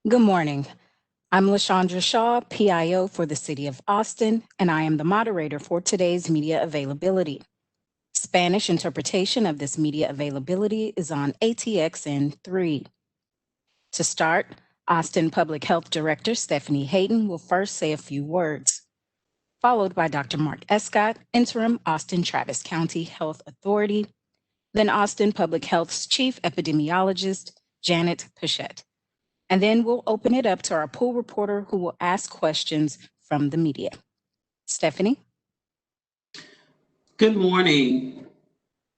Good morning. I'm LaShondra Shaw, PIO for the City of Austin, and I am the moderator for today's media availability. Spanish interpretation of this media availability is on ATXN 3. To start, Austin Public Health Director Stephanie Hayden will first say a few words, followed by Dr. Mark Escott, Interim Austin Travis County Health Authority, then Austin Public Health's Chief Epidemiologist, Janet Pichette. And then we'll open it up to our pool reporter who will ask questions from the media. Stephanie? Good morning.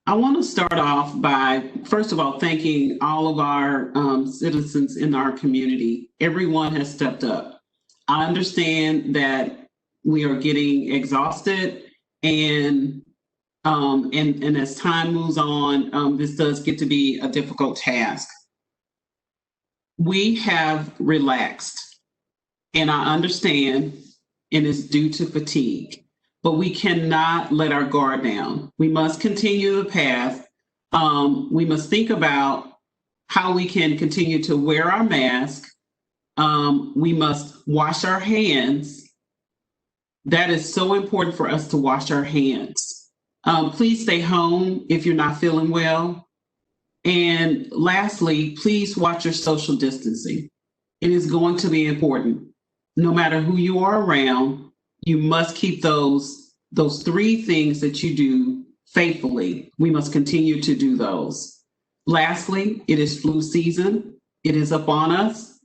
I want to start off by, first of all, thanking all of our citizens in our community. Everyone has stepped up. I understand that we are getting exhausted, and as time moves on, this does get to be a difficult task. We have relaxed, and I understand, and it's due to fatigue, but we cannot let our guard down. We must continue the path. We must think about how we can continue to wear our mask. We must wash our hands. That is so important for us to wash our hands. Please stay home if you're not feeling well. And lastly, please watch your social distancing. It is going to be important. No matter who you are around, you must keep those three things that you do faithfully. We must continue to do those. Lastly, it is flu season. It is upon us.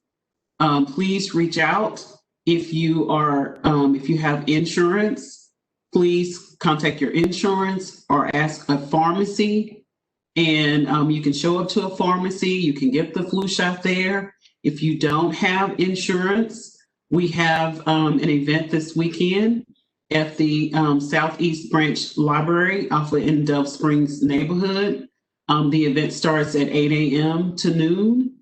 Please reach out if you have insurance. Please contact your insurance or ask a pharmacy. And you can show up to a pharmacy. You can get the flu shot there. If you don't have insurance, we have an event this weekend at the Southeast Branch Library off in Dove Springs neighborhood. The event starts at 8 a.m. to noon.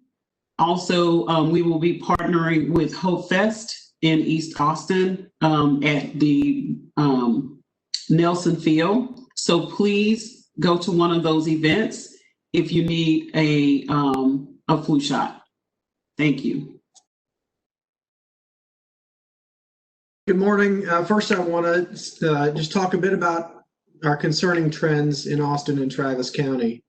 Also, we will be partnering with Hope Fest in East Austin at the Nelson Field. So please go to one of those events if you need a flu shot. Thank you. Good morning. First, I want to just talk a bit about our concerning trends in Austin and Travis County.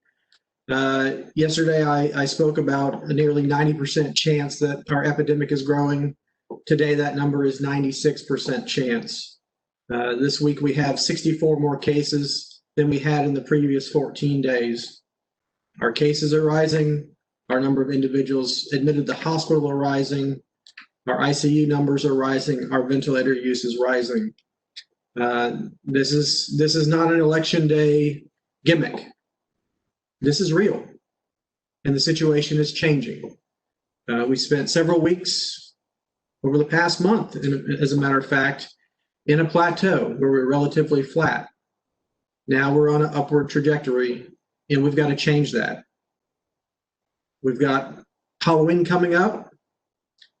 Yesterday, I spoke about a nearly 90% chance that our epidemic is growing. Today, that number is 96% chance. This week, we have 64 more cases than we had in the previous 14 days. Our cases are rising. Our number of individuals admitted to the hospital are rising. Our ICU numbers are rising. Our ventilator use is rising. This is not an election day gimmick. This is real, and the situation is changing. We spent several weeks over the past month, as a matter of fact, in a plateau where we're relatively flat. Now we're on an upward trajectory, and we've got to change that. We've got Halloween coming up,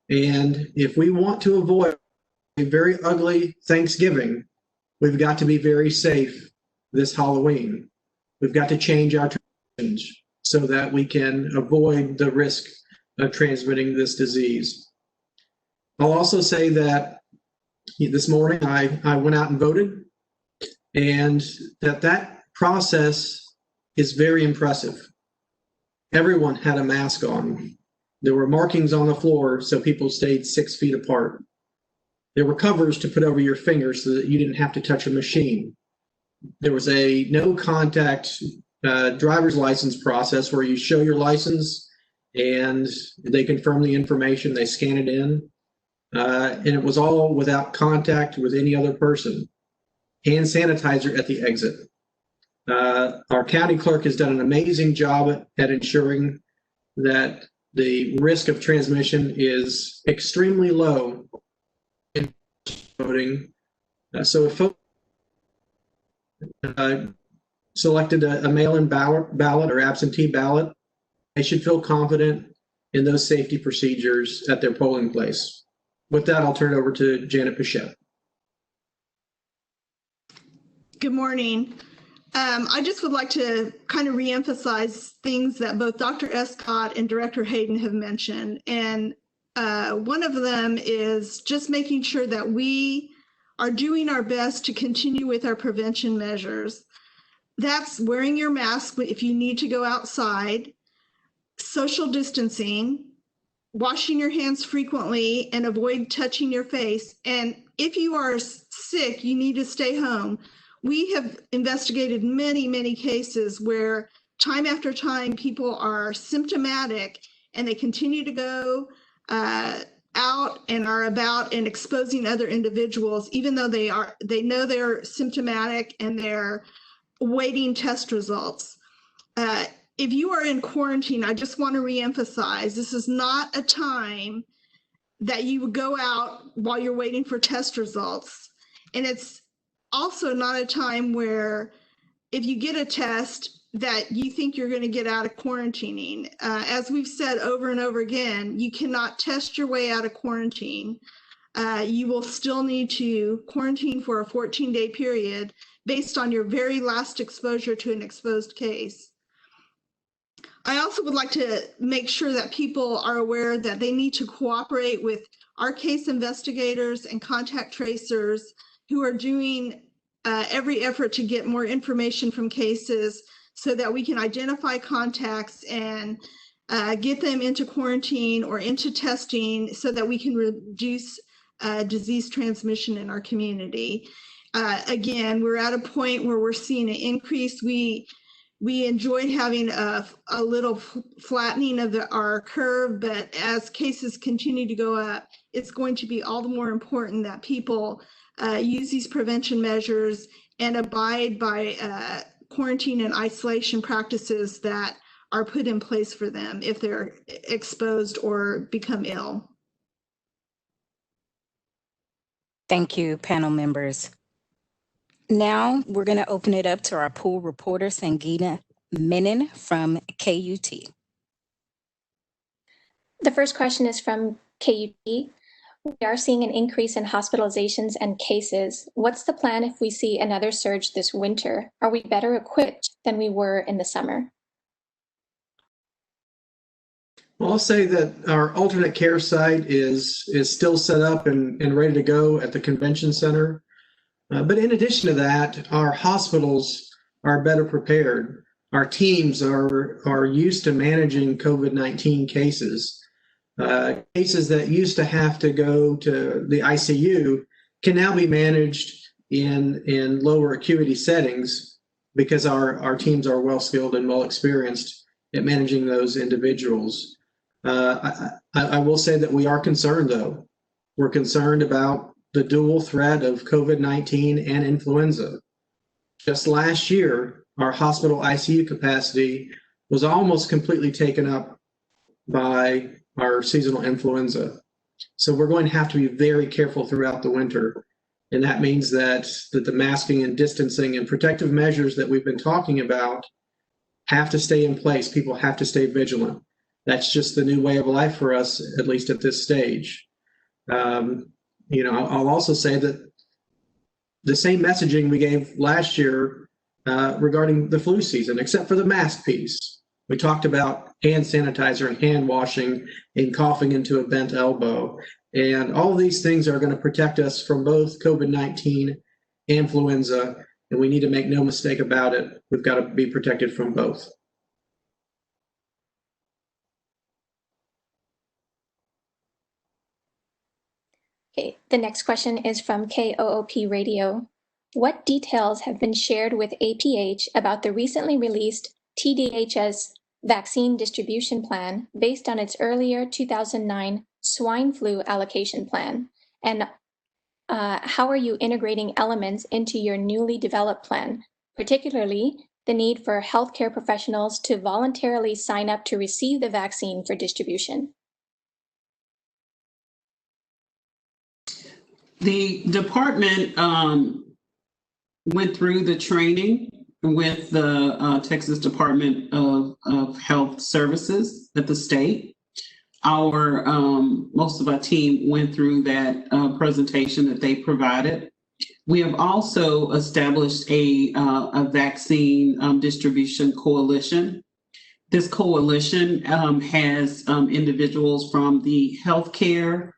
and if we want to avoid a very ugly Thanksgiving, we've got to be very safe this Halloween. We've got to change our traditions so that we can avoid the risk of transmitting this disease. I'll also say that this morning I went out and voted, and that process is very impressive. Everyone had a mask on. There were markings on the floor so people stayed 6 feet apart. There were covers to put over your fingers so that you didn't have to touch a machine. There was a no contact driver's license process where you show your license and they confirm the information, they scan it in, and it was all without contact with any other person. Hand sanitizer at the exit. Our county clerk has done an amazing job at ensuring that the risk of transmission is extremely low in voting. So if folks selected a mail-in ballot or absentee ballot, they should feel confident in those safety procedures at their polling place. With that, I'll turn it over to Janet Pichette. Good morning. I just would like to kind of reemphasize things that both Dr. Escott and Director Hayden have mentioned. And One of them is just making sure that we are doing our best to continue with our prevention measures. That's wearing your mask if you need to go outside, social distancing, washing your hands frequently and avoid touching your face. And if you are sick, you need to stay home. We have investigated many, many cases where time after time people are symptomatic and they continue to go out and are about and exposing other individuals, even though they know they're symptomatic and they're awaiting test results. If you are in quarantine, I just want to reemphasize, this is not a time that you would go out while you're waiting for test results. And it's also not a time where if you get a test that you think you're going to get out of quarantining. As we've said over and over again, you cannot test your way out of quarantine. You will still need to quarantine for a 14-day period based on your very last exposure to an exposed case. I also would like to make sure that people are aware that they need to cooperate with our case investigators and contact tracers who are doing every effort to get more information from cases so that we can identify contacts and get them into quarantine or into testing so that we can reduce disease transmission in our community. Again, we're at a point where we're seeing an increase. We enjoyed having a little flattening of our curve, but as cases continue to go up, it's going to be all the more important that people use these prevention measures and abide by quarantine and isolation practices that are put in place for them if they're exposed or become ill. Thank you, panel members. Now we're going to open it up to our pool reporter, Sangeeta Menon from KUT. The first question is from KUT. We are seeing an increase in hospitalizations and cases. What's the plan if we see another surge this winter? Are we better equipped than we were in the summer? Well, I'll say that our alternate care site is still set up and ready to go at the convention center. But in addition to that, our hospitals are better prepared. Our teams are used to managing COVID-19 cases. Cases that used to have to go to the ICU can now be managed in lower acuity settings because our teams are well skilled and well experienced at managing those individuals. I will say that we are concerned, though. We're concerned about the dual threat of COVID-19 and influenza. Just last year, our hospital ICU capacity was almost completely taken up by our seasonal influenza. So we're going to have to be very careful throughout the winter. And that means that the masking and distancing and protective measures that we've been talking about have to stay in place. People have to stay vigilant. That's just the new way of life for us, at least at this stage. I'll also say that the same messaging we gave last year regarding the flu season, except for the mask piece. We talked about hand sanitizer and hand washing and coughing into a bent elbow. And all of these things are going to protect us from both COVID-19 and influenza. And we need to make no mistake about it. We've got to be protected from both. Okay, the next question is from KOOP Radio. What details have been shared with APH about the recently released TDHS vaccine distribution plan based on its earlier 2009 swine flu allocation plan? And how are you integrating elements into your newly developed plan, particularly the need for healthcare professionals to voluntarily sign up to receive the vaccine for distribution? The department went through the training with the Texas Department of Health Services at the state. Most of our team went through that presentation that they provided. We have also established a vaccine distribution coalition This coalition has individuals from the healthcare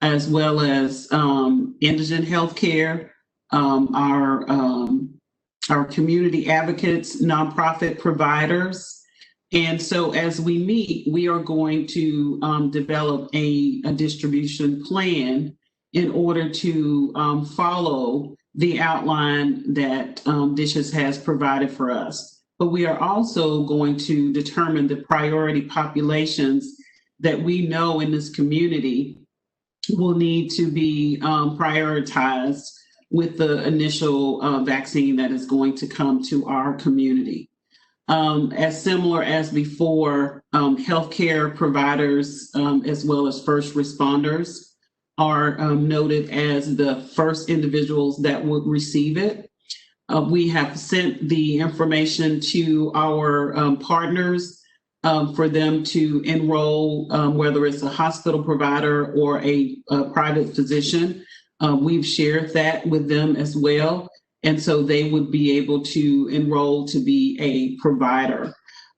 as well as indigent healthcare, our community advocates, nonprofit providers. And so as we meet, we are going to develop a distribution plan in order to follow the outline that DSHS has provided for us. But we are also going to determine the priority populations that we know in this community will need to be prioritized with the initial vaccine that is going to come to our community. As similar as before, healthcare providers as well as first responders are noted as the first individuals that would receive it. We have sent the information to our partners for them to enroll, whether it's a hospital provider or a private physician. We've shared that with them as well. And so they would be able to enroll to be a provider.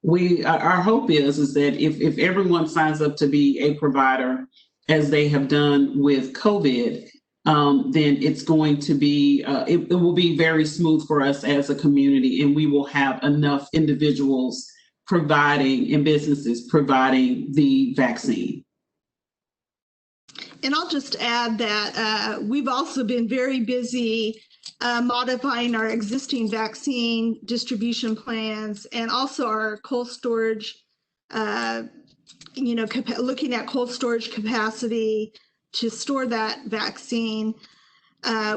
Our hope is that if everyone signs up to be a provider, as they have done with COVID, then it's going to be, it will be very smooth for us as a community, and we will have enough individuals providing and businesses providing the vaccine. And I'll just add that we've also been very busy modifying our existing vaccine distribution plans and also our cold storage, looking at cold storage capacity to store that vaccine.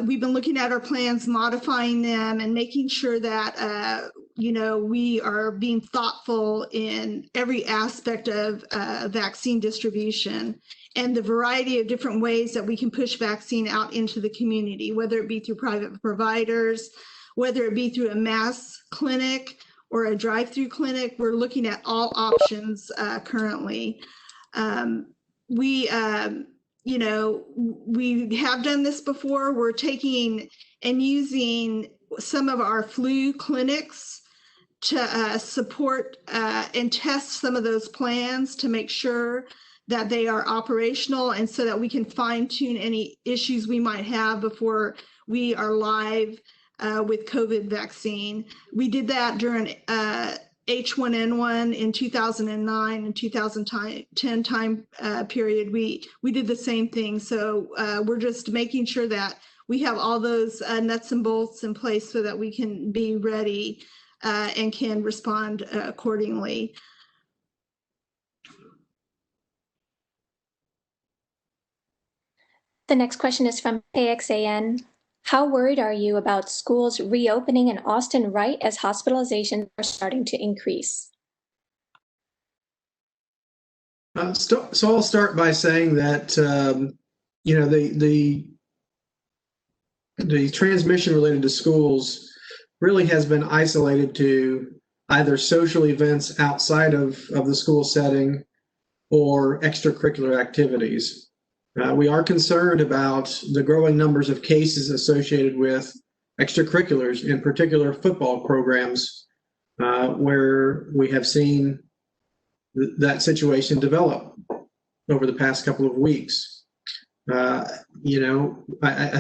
We've been looking at our plans, modifying them, and making sure that, we are being thoughtful in every aspect of vaccine distribution and the variety of different ways that we can push vaccine out into the community, whether it be through private providers, whether it be through a mass clinic or a drive-through clinic. We're looking at all options currently. We have done this before. We're taking and using some of our flu clinics to support and test some of those plans to make sure that they are operational, and so that we can fine tune any issues we might have before we are live with COVID vaccine. We did that during H1N1 in 2009 and 2010 time period. We did the same thing. So we're just making sure that we have all those nuts and bolts in place so that we can be ready and can respond accordingly. The next question is from KXAN. How worried are you about schools reopening in Austin right as hospitalizations are starting to increase? So I'll start by saying that, the transmission related to schools really has been isolated to either social events outside of the school setting or extracurricular activities. We are concerned about the growing numbers of cases associated with extracurriculars, in particular football programs, where we have seen that situation develop over the past couple of weeks. I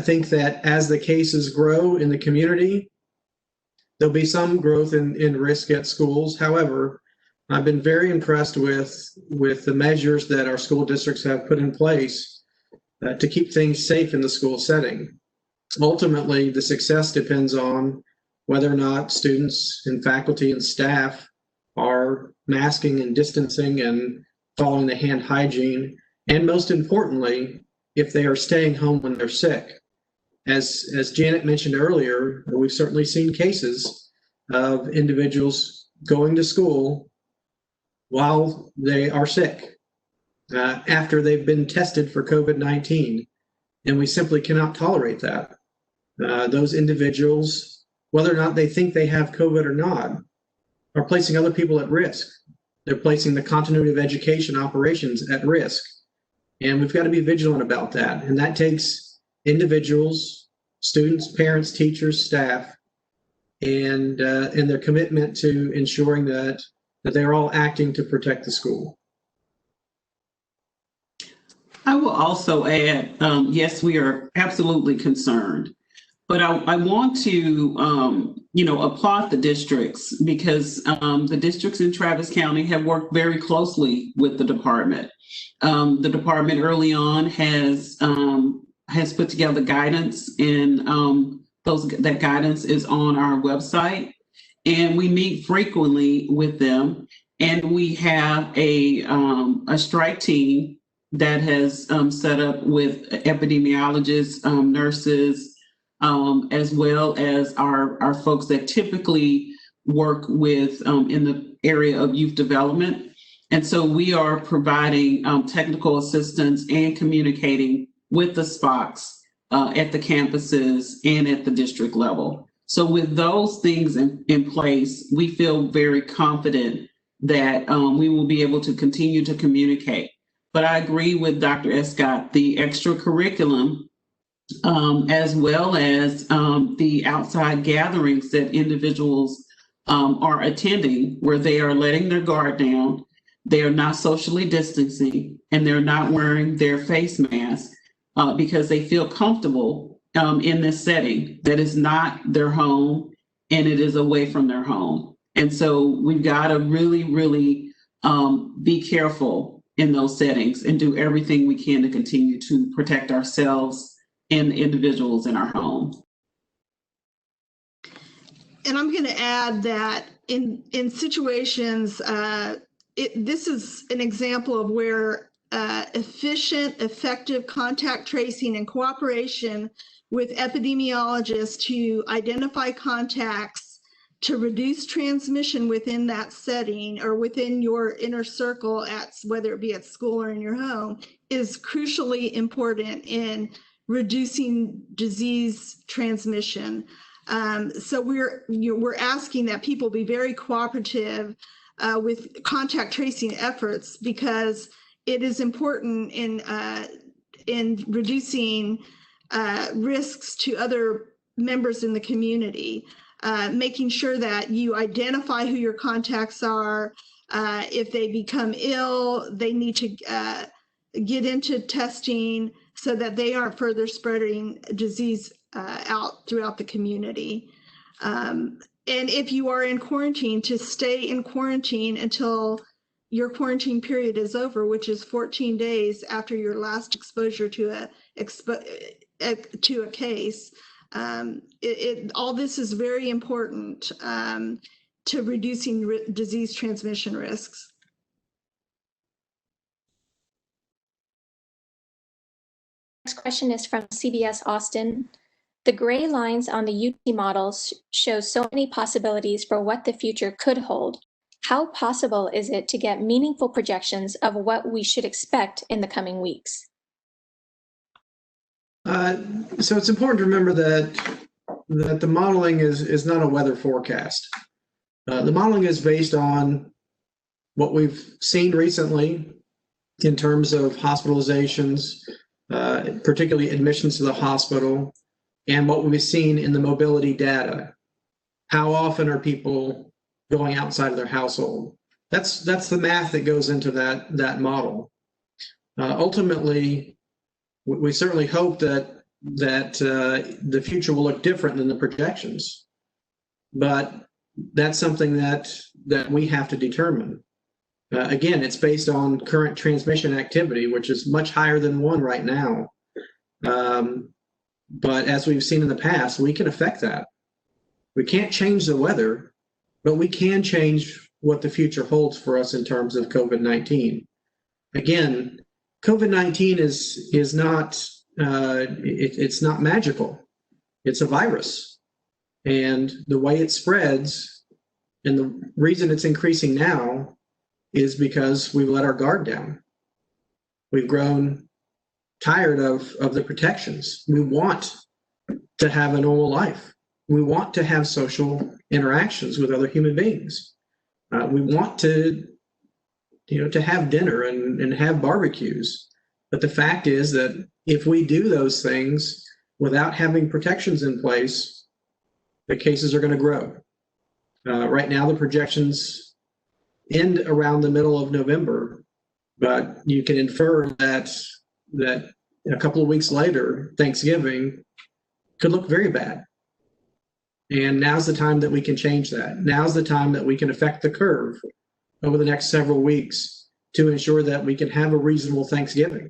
think that as the cases grow in the community, there'll be some growth in risk at schools. However, I've been very impressed with the measures that our school districts have put in place to keep things safe in the school setting. Ultimately, the success depends on whether or not students and faculty and staff are masking and distancing and following the hand hygiene, and most importantly, if they are staying home when they're sick. As Janet mentioned earlier, we've certainly seen cases of individuals going to school while they are sick, after they've been tested for COVID-19, and we simply cannot tolerate that. Those individuals, whether or not they think they have COVID or not, are placing other people at risk. They're placing the continuity of education operations at risk, and we've got to be vigilant about that. And that takes individuals, students, parents, teachers, staff, and their commitment to ensuring that that they're all acting to protect the school. I will also add, yes, we are absolutely concerned, but I want to, applaud the districts because the districts in Travis County have worked very closely with the department. The department early on has put together guidance, and that guidance is on our website, and we meet frequently with them, and we have a strike team that has set up with epidemiologists, nurses, as well as our folks that typically work with in the area of youth development. And so we are providing technical assistance and communicating with the SPOCs at the campuses and at the district level. So with those things in place, we feel very confident that we will be able to continue to communicate. But I agree with Dr. Escott, the extracurriculum, as well as the outside gatherings that individuals are attending, where they are letting their guard down, they are not socially distancing, and they're not wearing their face mask because they feel comfortable in this setting that is not their home and it is away from their home. And so we've got to really, really be careful in those settings and do everything we can to continue to protect ourselves and individuals in our home. And I'm going to add that in situations, this is an example of where efficient, effective contact tracing and cooperation with epidemiologists to identify contacts to reduce transmission within that setting or within your inner circle, whether it be at school or in your home, is crucially important in reducing disease transmission. So we're asking that people be very cooperative with contact tracing efforts, because it is important in reducing risks to other members in the community. Making sure that you identify who your contacts are. If they become ill, they need to get into testing so that they aren't further spreading disease out throughout the community. And if you are in quarantine, to stay in quarantine until your quarantine period is over, which is 14 days after your last exposure to a case. All this is very important to reducing disease transmission risks. Next question is from CBS Austin. The gray lines on the UT models show so many possibilities for what the future could hold. How possible is it to get meaningful projections of what we should expect in the coming weeks? So it's important to remember that the modeling is not a weather forecast. The modeling is based on what we've seen recently in terms of hospitalizations, particularly admissions to the hospital, and what we've seen in the mobility data. How often are people going outside of their household? That's the math that goes into that model. Ultimately, we certainly hope that the future will look different than the projections, but that's something that we have to determine. Again, it's based on current transmission activity, which is much higher than 1 right now. But as we've seen in the past, we can affect that. We can't change the weather, but we can change what the future holds for us in terms of COVID-19. Again, COVID-19 is not it's not magical. It's a virus, and the way it spreads, and the reason it's increasing now, is because we've let our guard down. We've grown tired of the protections. We want to have a normal life. We want to have social interactions with other human beings. We want to have dinner and have barbecues. But the fact is that if we do those things without having protections in place, the cases are going to grow. Right now, the projections end around the middle of November. But you can infer that a couple of weeks later, Thanksgiving could look very bad. And now's the time that we can change that. Now's the time that we can affect the curve over the next several weeks to ensure that we can have a reasonable Thanksgiving.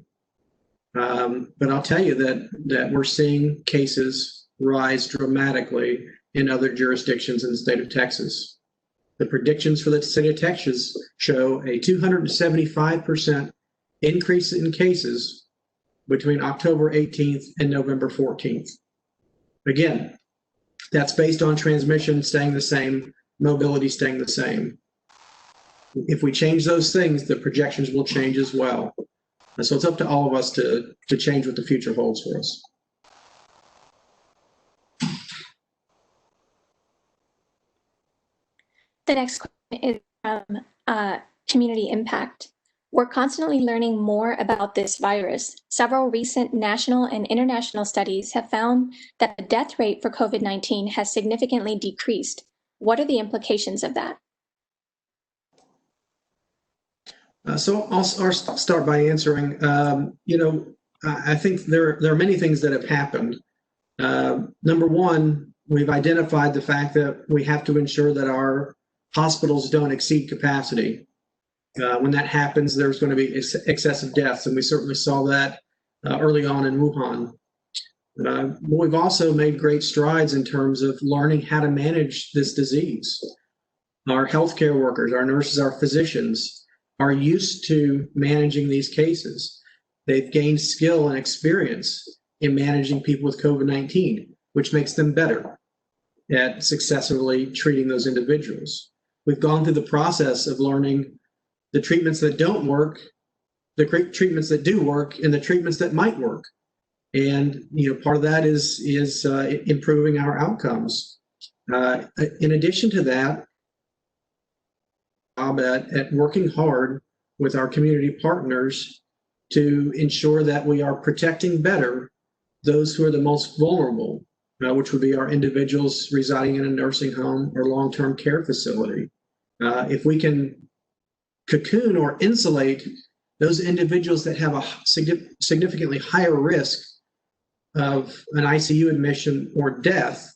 But I'll tell you that we're seeing cases rise dramatically in other jurisdictions in the state of Texas. The predictions for the state of Texas show a 275% increase in cases between October 18th and November 14th. Again, that's based on transmission staying the same, mobility staying the same. If we change those things, the projections will change as well. And so it's up to all of us to change what the future holds for us. The next question is from community impact. We're constantly learning more about this virus. Several recent national and international studies have found that the death rate for COVID-19 has significantly decreased. What are the implications of that? So I'll start by answering. I think there are many things that have happened. Number one, we've identified the fact that we have to ensure that our hospitals don't exceed capacity. When that happens, there's going to be excessive deaths, and we certainly saw that early on in Wuhan. But we've also made great strides in terms of learning how to manage this disease. Our healthcare workers, our nurses, our physicians are used to managing these cases. They've gained skill and experience in managing people with COVID-19, which makes them better at successfully treating those individuals. We've gone through the process of learning the treatments that don't work, the treatments that do work, and the treatments that might work. And part of that is improving our outcomes. In addition to that, at working hard with our community partners to ensure that we are protecting better those who are the most vulnerable, which would be our individuals residing in a nursing home or long-term care facility. If we can cocoon or insulate those individuals that have a significantly higher risk of an ICU admission or death,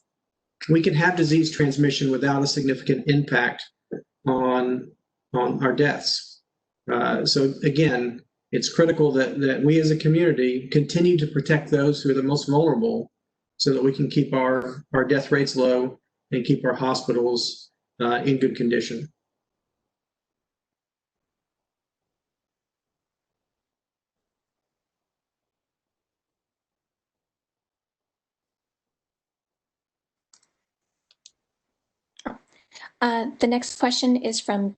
we can have disease transmission without a significant impact on our deaths. So again, it's critical that we as a community continue to protect those who are the most vulnerable so that we can keep our death rates low and keep our hospitals in good condition. The next question is from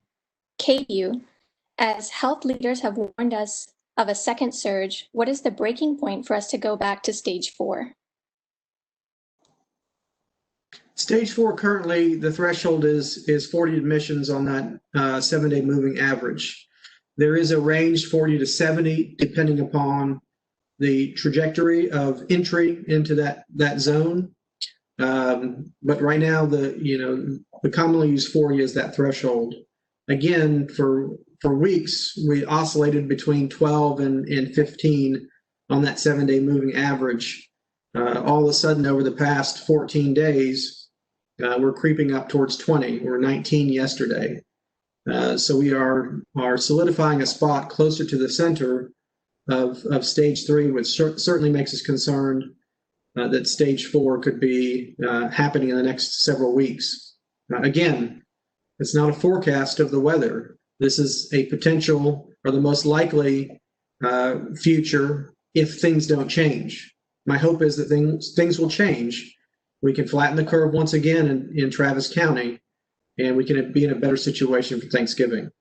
KU. As health leaders have warned us of a second surge, what is the breaking point for us to go back to stage 4? Stage 4 currently, the threshold is 40 admissions on that 7-day moving average. There is a range 40 to 70 depending upon the trajectory of entry into that zone. But right now, the commonly used 40 is that threshold. Again, for weeks, we oscillated between 12 and 15 on that 7-day moving average. All of a sudden, over the past 14 days, we're creeping up towards 20. We're 19 yesterday. So we are solidifying a spot closer to the center of stage 3, which certainly makes us concerned that stage 4 could be happening in the next several weeks. Again, it's not a forecast of the weather. This is a potential or the most likely future if things don't change. My hope is that things will change. We can flatten the curve once again in Travis County, and we can be in a better situation for Thanksgiving.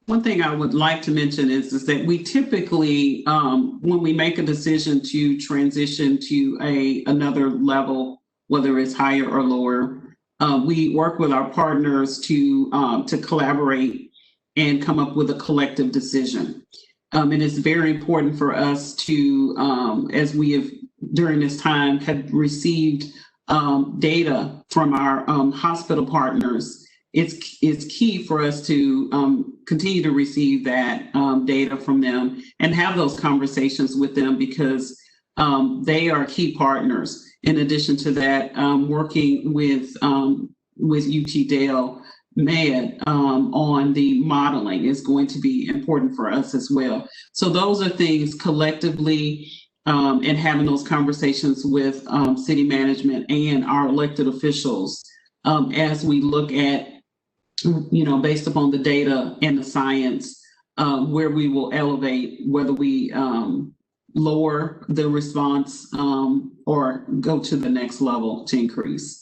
One thing I would like to mention is that we typically, when we make a decision to transition to another level, whether it's higher or lower, we work with our partners to collaborate and come up with a collective decision. It is very important for us to, as we have during this time had received data from our hospital partners, it's key for us to continue to receive that data from them and have those conversations with them, because they are key partners. In addition to that, working with UT Dale Med on the modeling is going to be important for us as well. So those are things collectively, and having those conversations with city management and our elected officials as we look at, based upon the data and the science, where we will elevate, whether we lower the response or go to the next level to increase.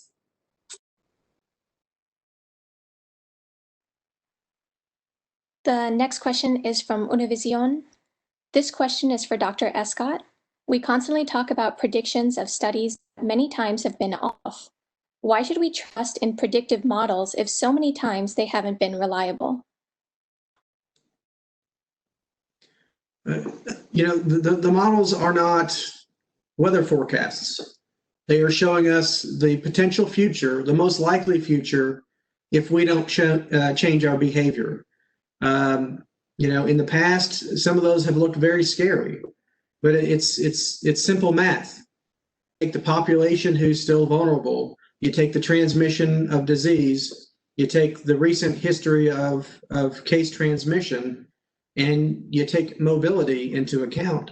The next question is from Univision. This question is for Dr. Escott. We constantly talk about predictions of studies that many times have been off. Why should we trust in predictive models if so many times they haven't been reliable? The models are not weather forecasts. They are showing us the potential future, the most likely future, if we don't change our behavior. In the past, some of those have looked very scary, but it's simple math. Take the population who's still vulnerable. You take the transmission of disease. You take the recent history of case transmission, and you take mobility into account.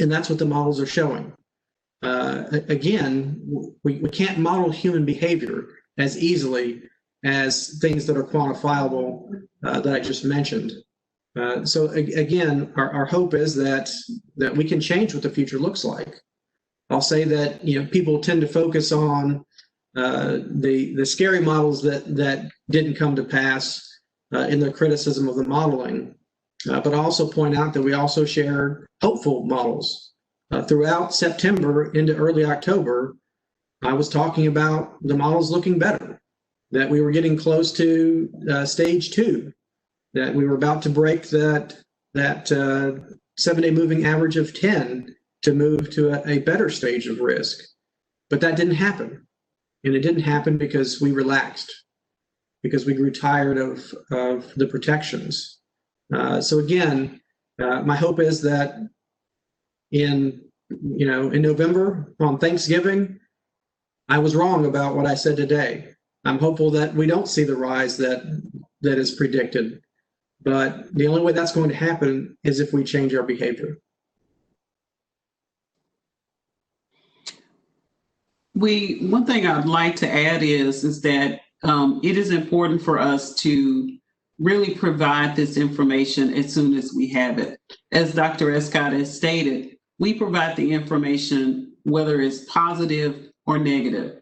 And that's what the models are showing. Again, we can't model human behavior as easily as things that are quantifiable that I just mentioned. So again, our hope is that we can change what the future looks like. I'll say that people tend to focus on the scary models that didn't come to pass in their criticism of the modeling, but I also point out that we also share hopeful models. Throughout September into early October, I was talking about the models looking better, that we were getting close to stage 2, that we were about to break that 7-day moving average of 10 to move to a better stage of risk. But that didn't happen. And it didn't happen because we relaxed, because we grew tired of the protections. So again, my hope is that in November on Thanksgiving, I was wrong about what I said today. I'm hopeful that we don't see the rise that is predicted, but the only way that's going to happen is if we change our behavior. One thing I'd like to add is that it is important for us to really provide this information as soon as we have it. As Dr. Escott has stated, we provide the information whether it's positive or negative.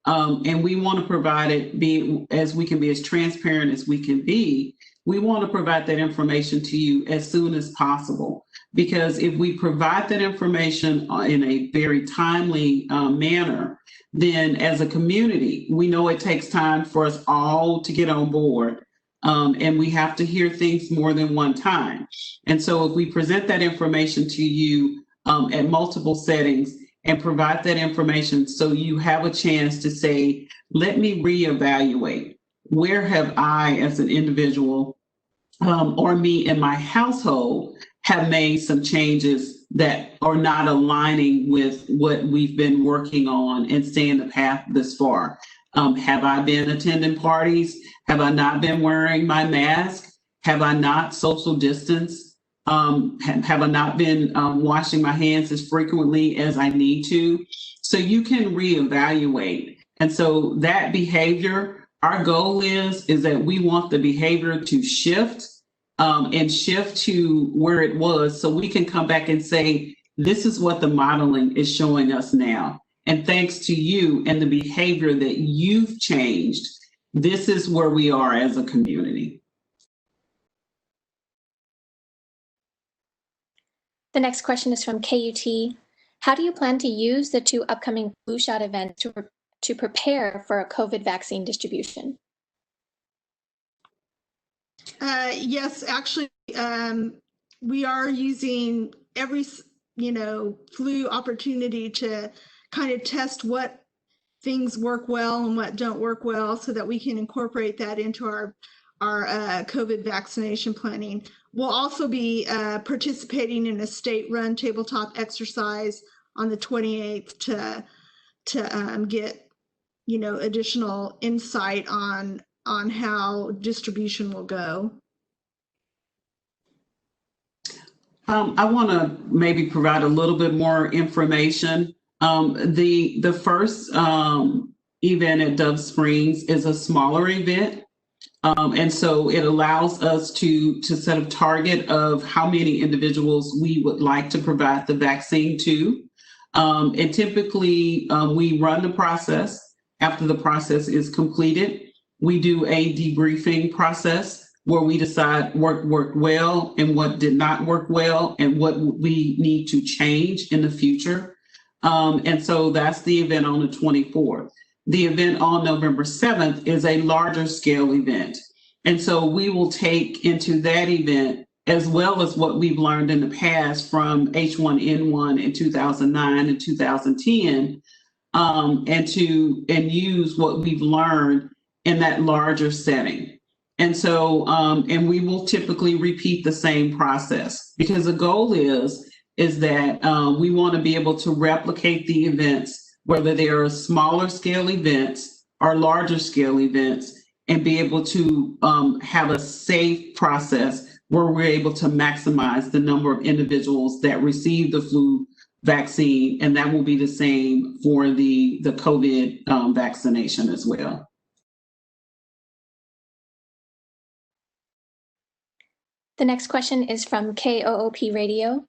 And we want to provide it as we can be as transparent as we can be. We want to provide that information to you as soon as possible, because if we provide that information in a very timely manner, then as a community, we know it takes time for us all to get on board. And we have to hear things more than one time. And so if we present that information to you at multiple settings and provide that information so you have a chance to say, let me reevaluate. Where have I as an individual or me and my household have made some changes that are not aligning with what we've been working on and staying the path this far? Have I been attending parties? Have I not been wearing my mask? Have I not social distanced? Have I not been washing my hands as frequently as I need to? So you can reevaluate. And so that behavior, our goal is that we want the behavior to shift and shift to where it was, so we can come back and say, this is what the modeling is showing us now. And thanks to you and the behavior that you've changed, this is where we are as a community. The next question is from KUT. How do you plan to use the 2 upcoming flu shot events to prepare for a COVID vaccine distribution? Yes, actually, we are using every, flu opportunity to kind of test what things work well and what don't work well so that we can incorporate that into our COVID vaccination planning. We'll also be participating in a state-run tabletop exercise on the 28th to get, additional insight on how distribution will go. I want to maybe provide a little bit more information. The first event at Dove Springs is a smaller event. And so it allows us to set a target of how many individuals we would like to provide the vaccine to. And typically we run the process. After the process is completed, we do a debriefing process where we decide what worked well and what did not work well and what we need to change in the future. And so that's the event on the 24th. The event on November 7th is a larger scale event. And so we will take into that event, as well as what we've learned in the past from H1N1 in 2009 and 2010, and use what we've learned in that larger setting. And so, and we will typically repeat the same process, because the goal is that we want to be able to replicate the events, whether they are smaller scale events or larger scale events, and be able to have a safe process where we're able to maximize the number of individuals that receive the flu vaccine. And that will be the same for the COVID vaccination as well. The next question is from KOOP Radio.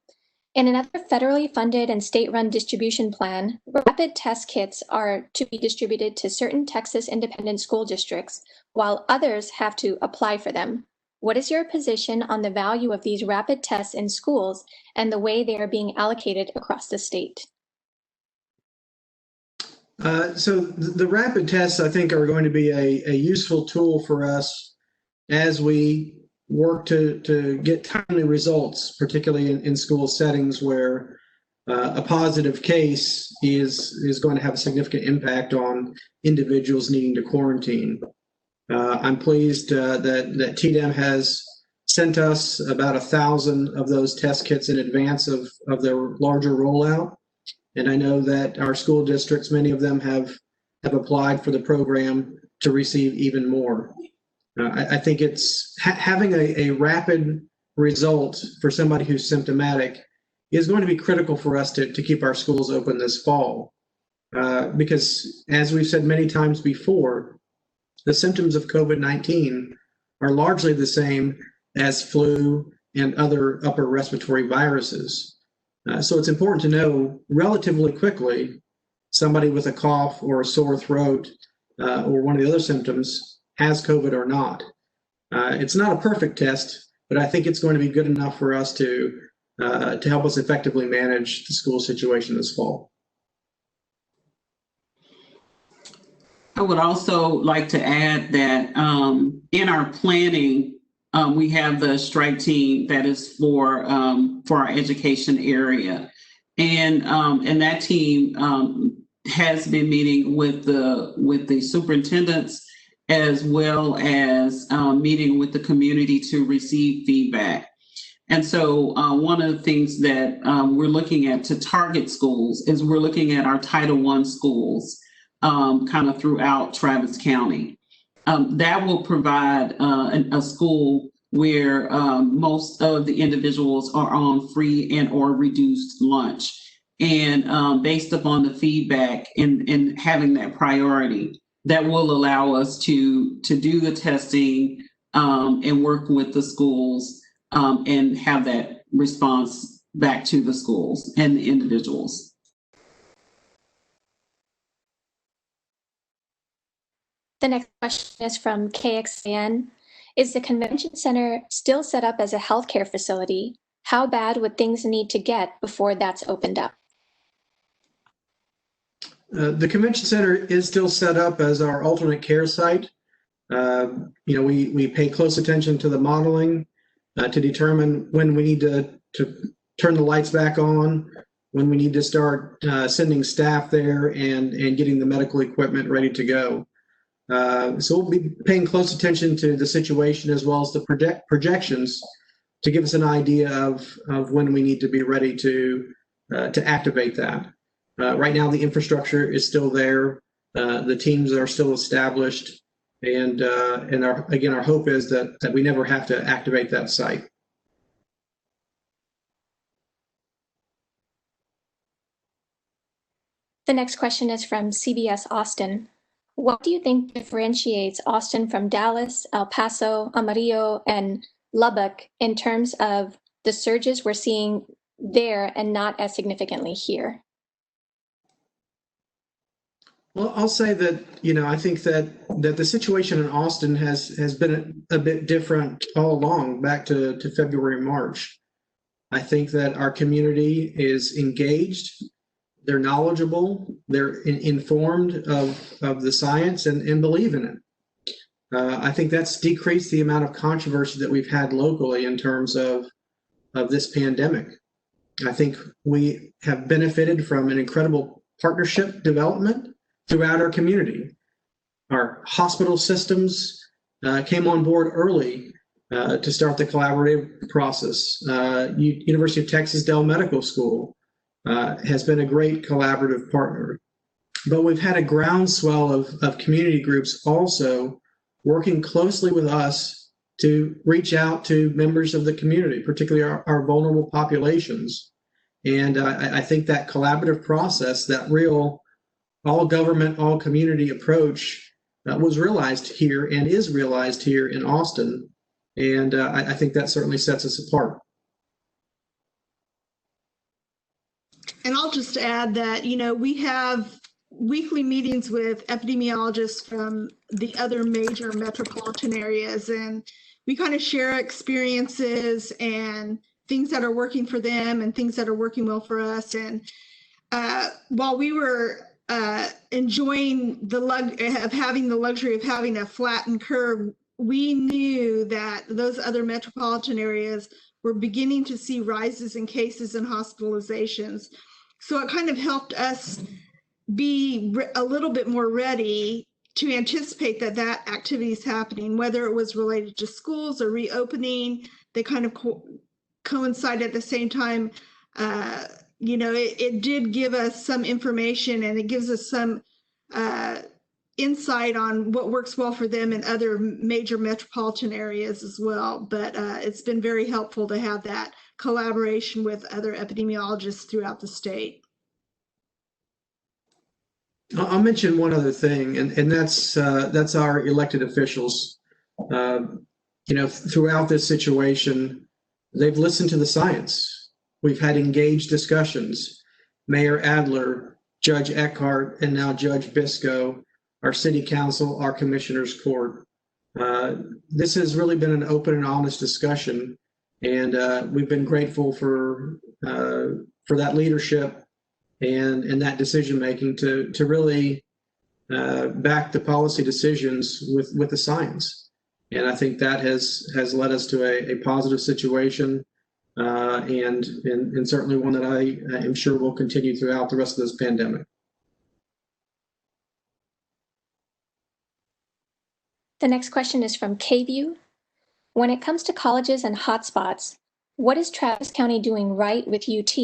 In another federally funded and state-run distribution plan, rapid test kits are to be distributed to certain Texas independent school districts, while others have to apply for them. What is your position on the value of these rapid tests in schools and the way they are being allocated across the state? So the rapid tests, I think, are going to be a useful tool for us as we work to get timely results, particularly in school settings where a positive case is going to have a significant impact on individuals needing to quarantine. I'm pleased that TDEM has sent us about 1,000 of those test kits in advance of their larger rollout. And I know that our school districts, many of them have applied for the program to receive even more. I think it's having a rapid result for somebody who's symptomatic is going to be critical for us to keep our schools open this fall. Because as we've said many times before, the symptoms of COVID-19 are largely the same as flu and other upper respiratory viruses. So it's important to know relatively quickly somebody with a cough or a sore throat or one of the other symptoms has COVID or not. It's not a perfect test, but I think it's going to be good enough for us to help us effectively manage the school situation this fall. I would also like to add that in our planning, we have the strike team that is for our education area, and that team has been meeting with the superintendents as well as meeting with the community to receive feedback. And so one of the things that we're looking at to target schools is we're looking at our Title I schools kind of throughout Travis County. That will provide a school where most of the individuals are on free and or reduced lunch. And based upon the feedback and having that priority, that will allow us to do the testing and work with the schools and have that response back to the schools and the individuals. The next question is from KXAN. Is the convention center still set up as a healthcare facility? How bad would things need to get before that's opened up? The convention center is still set up as our alternate care site. We pay close attention to the modeling to determine when we need to turn the lights back on when we need to start sending staff there and getting the medical equipment ready to go. So we'll be paying close attention to the situation as well as the projections to give us an idea of when we need to be ready to activate that. Right now, the infrastructure is still there. The teams are still established, and our hope is that we never have to activate that site. The next question is from CBS Austin. What do you think differentiates Austin from Dallas, El Paso, Amarillo, and Lubbock in terms of the surges we're seeing there and not as significantly here? Well, I'll say that, I think that the situation in Austin has been a bit different all along, back to February, March. I think that our community is engaged, they're knowledgeable, they're informed of the science and believe in it. I think that's decreased the amount of controversy that we've had locally in terms of this pandemic. I think we have benefited from an incredible partnership development throughout our community. Our hospital systems came on board early to start the collaborative process. University of Texas Dell Medical School has been a great collaborative partner. But we've had a groundswell of community groups also working closely with us to reach out to members of the community, particularly our vulnerable populations. And I think that collaborative process, that real all government, all community approach was realized here and is realized here in Austin. And I think that certainly sets us apart. And I'll just add that, we have weekly meetings with epidemiologists from the other major metropolitan areas, and we kind of share experiences and things that are working for them and things that are working well for us. And while we were enjoying having the luxury of having a flattened curve, we knew that those other metropolitan areas were beginning to see rises in cases and hospitalizations. So it kind of helped us be a little bit more ready to anticipate that activity is happening, whether it was related to schools or reopening. They kind of coincide at the same time. It did give us some information, and it gives us some insight on what works well for them in other major metropolitan areas as well. But it's been very helpful to have that collaboration with other epidemiologists throughout the state. I'll mention one other thing, and that's our elected officials. Throughout this situation, they've listened to the science. We've had engaged discussions. Mayor Adler, Judge Eckhart, and now Judge Biscoe, our city council, our commissioners court. This has really been an open and honest discussion, and we've been grateful for that leadership and that decision making to really back the policy decisions with the science. And I think that has led us to a positive situation. And certainly one that I am sure will continue throughout the rest of this pandemic. The next question is from KView. When it comes to colleges and hotspots, what is Travis County doing right with UT,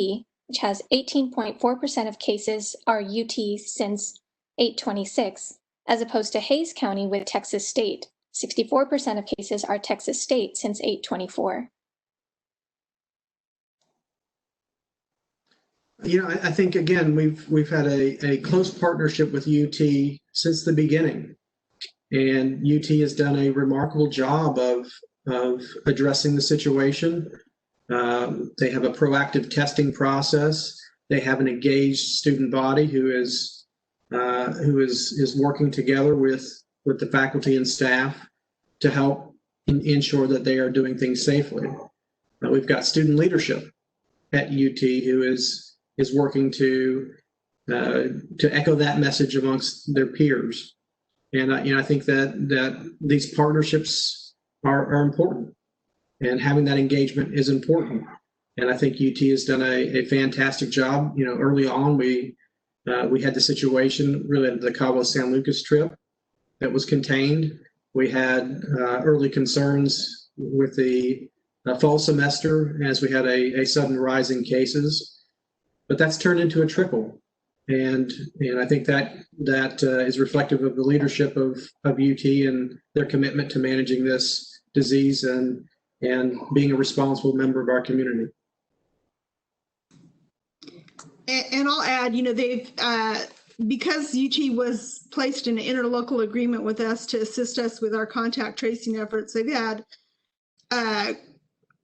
which has 18.4% of cases are UT since 8/26, as opposed to Hays County with Texas State, 64% of cases are Texas State since 8/24? I think, again, we've had a close partnership with UT since the beginning, and UT has done a remarkable job of addressing the situation. They have a proactive testing process. They have an engaged student body who is working together with the faculty and staff to help ensure that they are doing things safely. We've got student leadership at UT who is working to echo that message amongst their peers. And I think that these partnerships are important, and having that engagement is important. And I think UT has done a fantastic job. You know, early on, we had the situation related to the Cabo San Lucas trip that was contained. We had early concerns with the fall semester as we had a sudden rise in cases, but that's turned into a trickle. And I think that is reflective of the leadership of UT and their commitment to managing this disease and being a responsible member of our community. And I'll add, you know, they've, because UT was placed in an interlocal agreement with us to assist us with our contact tracing efforts, they've had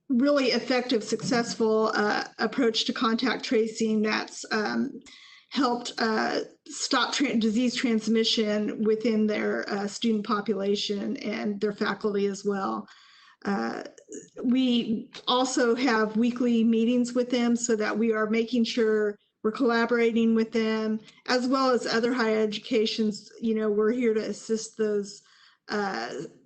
really effective, successful approach to contact tracing that's helped stop disease transmission within their student population and their faculty as well. We also have weekly meetings with them so that we are making sure we're collaborating with them, as well as other higher educations. You know, we're here to assist those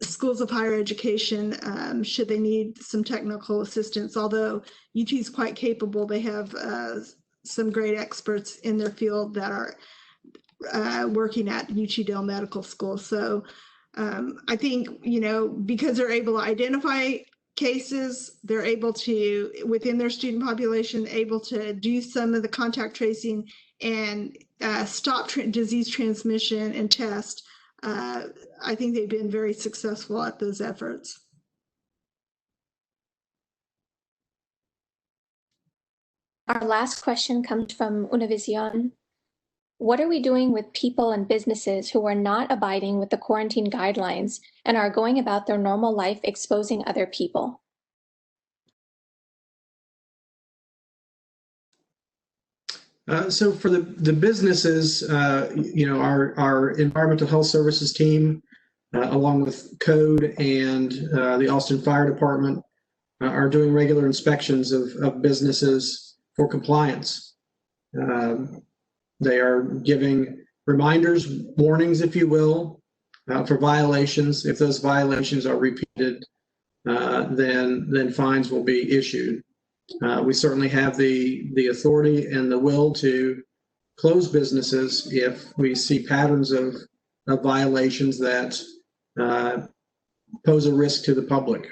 schools of higher education should they need some technical assistance. Although UT is quite capable, they have some great experts in their field that are working at UT Dell Medical School. So I think, you know, because they're able to identify cases, they're able to, within their student population, able to do some of the contact tracing and stop disease transmission and test. I think they've been very successful at those efforts. Our last question comes from Univision. What are we doing with people and businesses who are not abiding with the quarantine guidelines and are going about their normal life exposing other people? So for the businesses, you know, our environmental health services team, along with Code and the Austin Fire Department, are doing regular inspections of businesses for compliance. They are giving reminders, warnings, if you will, for violations. If those violations are repeated, then fines will be issued. We certainly have the authority and the will to close businesses if we see patterns of violations that pose a risk to the public.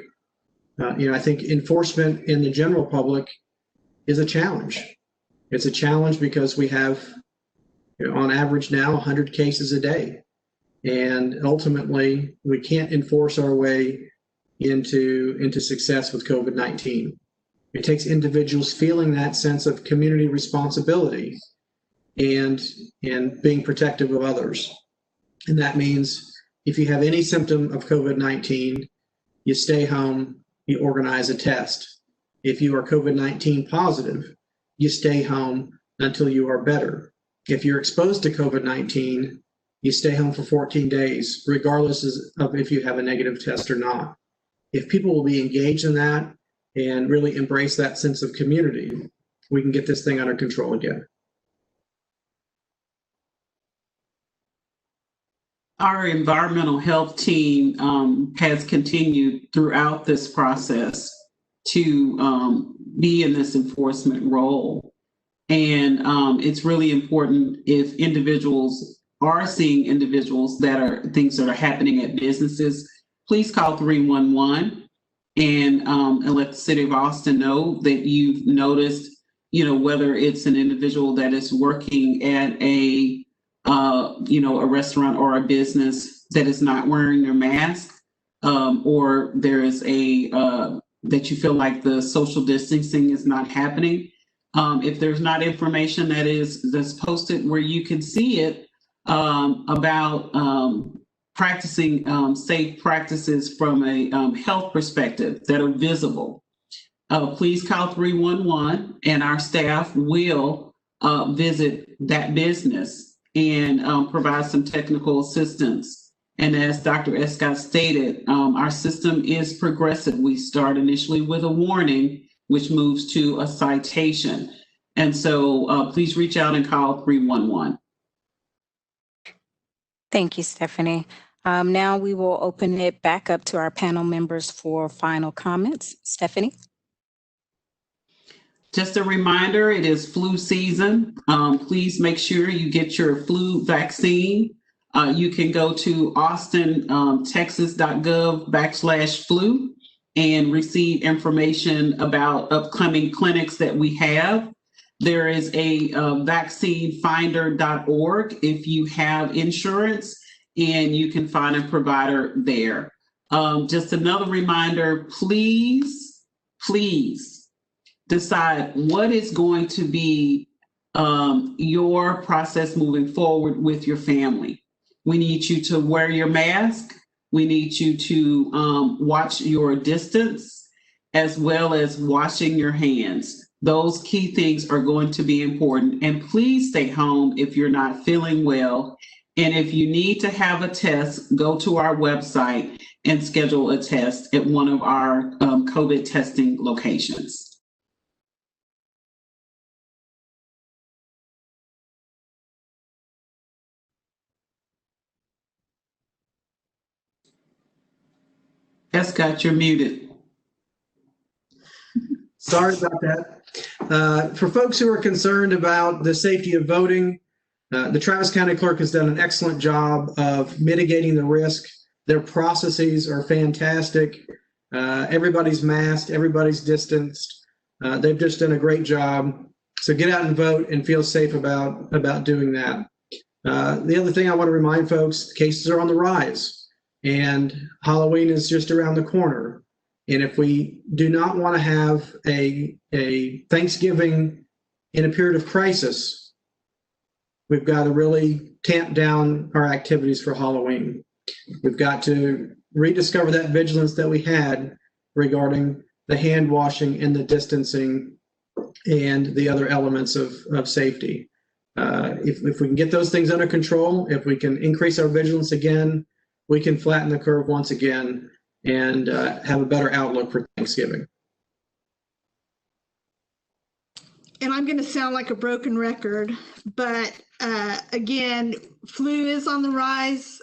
You know, I think enforcement in the general public is a challenge. It's a challenge because we have, you know, on average now 100 cases a day, and ultimately we can't enforce our way into success with COVID-19. It takes individuals feeling that sense of community responsibility and being protective of others. And that means if you have any symptom of COVID-19, you stay home, you organize a test. If you are COVID-19 positive, you stay home until you are better. If you're exposed to COVID-19, you stay home for 14 days, regardless of if you have a negative test or not. If people will be engaged in that and really embrace that sense of community, we can get this thing under control again. Our environmental health team has continued throughout this process to be in this enforcement role. And it's really important if individuals are seeing individuals that are things that are happening at businesses, please call 311 and let the city of Austin know that you've noticed, you know, whether it's an individual that is working at a a restaurant or a business that is not wearing their mask, or there is that you feel like the social distancing is not happening. If there's not information that's posted where you can see it about practicing safe practices from a health perspective that are visible, please call 311 and our staff will visit that business and provide some technical assistance. And as Dr. Escott stated, our system is progressive. We start initially with a warning, which moves to a citation. And so please reach out and call 311. Thank you, Stephanie. Now we will open it back up to our panel members for final comments. Stephanie? Just a reminder, it is flu season. Please make sure you get your flu vaccine. You can go to austintexas.gov/flu and receive information about upcoming clinics that we have. There is a vaccinefinder.org if you have insurance, and you can find a provider there. Just another reminder, please decide what is going to be your process moving forward with your family. We need you to wear your mask. We need you to watch your distance, as well as washing your hands. Those key things are going to be important. And please stay home if you're not feeling well. And if you need to have a test, go to our website and schedule a test at one of our COVID testing locations. Escott, you're muted. Sorry about that. For folks who are concerned about the safety of voting, the Travis County Clerk has done an excellent job of mitigating the risk. Their processes are fantastic. Everybody's masked, everybody's distanced. They've just done a great job. So get out and vote and feel safe about doing that. The other thing I want to remind folks, cases are on the rise, and Halloween is just around the corner. And if we do not want to have a Thanksgiving in a period of crisis, we've got to really tamp down our activities for Halloween. We've got to rediscover that vigilance that we had regarding the hand washing and the distancing and the other elements of safety. If we can get those things under control, if we can increase our vigilance again, we can flatten the curve once again and have a better outlook for Thanksgiving. And I'm going to sound like a broken record, but again, flu is on the rise.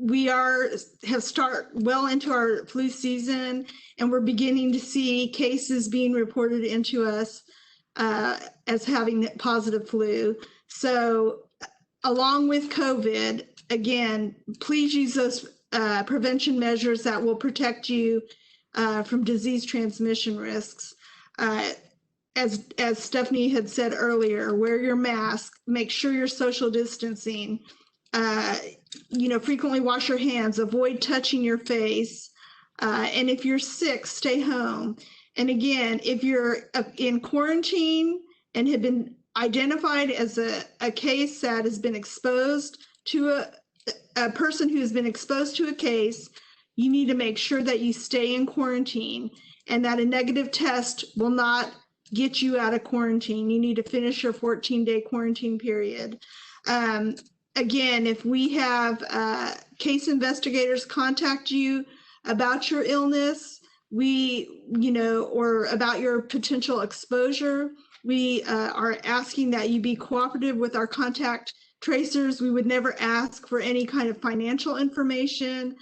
We have start well into our flu season, and we're beginning to see cases being reported into us as having positive flu. So along with COVID, again, please use those prevention measures that will protect you from disease transmission risks. As Stephanie had said earlier, wear your mask, make sure you're social distancing, frequently wash your hands, avoid touching your face. And if you're sick, stay home. And again, if you're in quarantine and have been identified as a case that has been exposed to a person who has been exposed to a case, you need to make sure that you stay in quarantine and that a negative test will not get you out of quarantine. You need to finish your 14-day quarantine period. Again, if we have case investigators contact you about your illness, or about your potential exposure, we are asking that you be cooperative with our contact tracers. We would never ask for any kind of financial information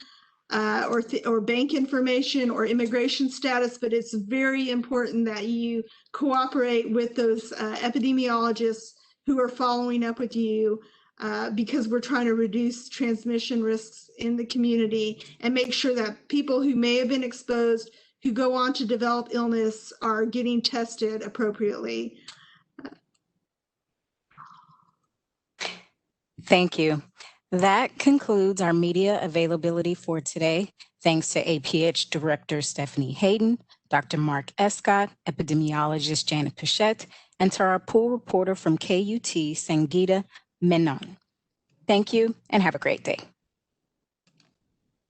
or bank information or immigration status, but it's very important that you cooperate with those epidemiologists who are following up with you because we're trying to reduce transmission risks in the community and make sure that people who may have been exposed, who go on to develop illness, are getting tested appropriately. Thank you. That concludes our media availability for today. Thanks to APH Director Stephanie Hayden, Dr. Mark Escott, Epidemiologist Janet Pichette, and to our pool reporter from KUT, Sangeeta Menon. Thank you and have a great day.